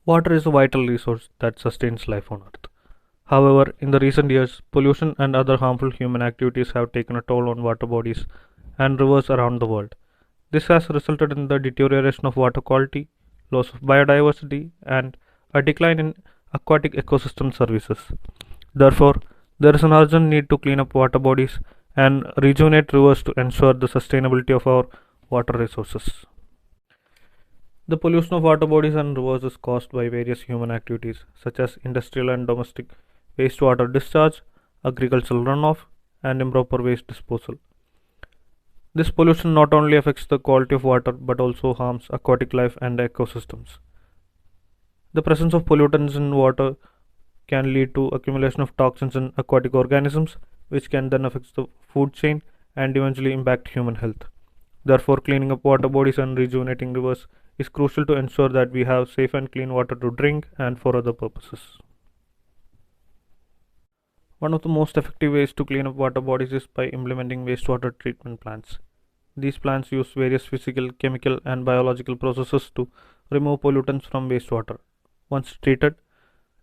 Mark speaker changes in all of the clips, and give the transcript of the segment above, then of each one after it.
Speaker 1: Water is a vital resource that sustains life on Earth. However, in the recent years, pollution and other harmful human activities have taken a toll on water bodies and rivers around the world. This has resulted in the deterioration of water quality, loss of biodiversity, and a decline in aquatic ecosystem services. Therefore, there is an urgent need to clean up water bodies and rejuvenate rivers to ensure the sustainability of our water resources. The pollution of water bodies and rivers is caused by various human activities such as industrial and domestic wastewater discharge, agricultural runoff, and improper waste disposal. This pollution not only affects the quality of water but also harms aquatic life and ecosystems. The presence of pollutants in water can lead to accumulation of toxins in aquatic organisms, which can then affect the food chain and eventually impact human health. Therefore, cleaning up water bodies and rejuvenating rivers is crucial to ensure that we have safe and clean water to drink and for other purposes. One of the most effective ways to clean up water bodies is by implementing wastewater treatment plants. These plants use various physical, chemical, and biological processes to remove pollutants from wastewater. Once treated,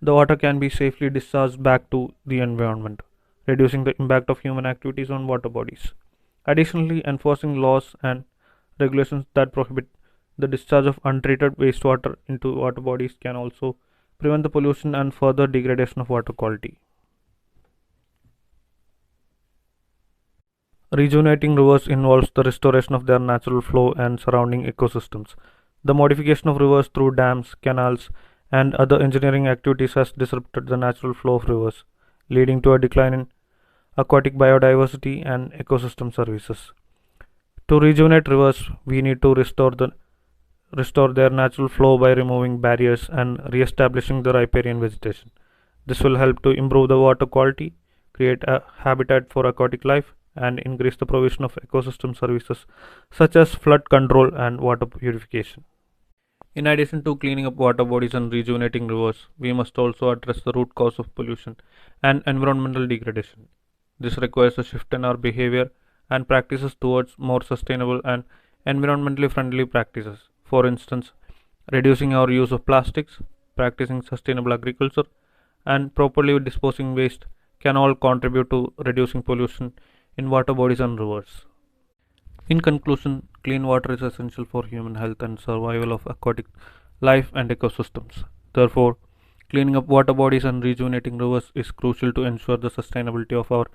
Speaker 1: the water can be safely discharged back to the environment, reducing the impact of human activities on water bodies. Additionally, enforcing laws and regulations that prohibit the discharge of untreated wastewater into water bodies can also prevent the pollution and further degradation of water quality. Rejuvenating rivers involves the restoration of their natural flow and surrounding ecosystems. The modification of rivers through dams, canals, and other engineering activities has disrupted the natural flow of rivers, leading to a decline in aquatic biodiversity and ecosystem services. To rejuvenate rivers, we need to restore their natural flow by removing barriers and re-establishing the riparian vegetation. This will help to improve the water quality, create a habitat for aquatic life, and increase the provision of ecosystem services such as flood control and water purification. In addition to cleaning up water bodies and rejuvenating rivers, we must also address the root cause of pollution and environmental degradation. This requires a shift in our behavior and practices towards more sustainable and environmentally friendly practices. For instance, reducing our use of plastics, practicing sustainable agriculture, and properly disposing waste can all contribute to reducing pollution in water bodies and rivers. In conclusion, clean water is essential for human health and survival of aquatic life and ecosystems. Therefore, cleaning up water bodies and rejuvenating rivers is crucial to ensure the sustainability of our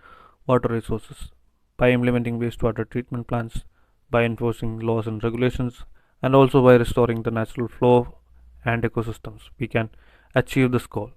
Speaker 1: water resources. By implementing wastewater treatment plants, by enforcing laws and regulations, and also by restoring the natural flow and ecosystems, we can achieve this goal.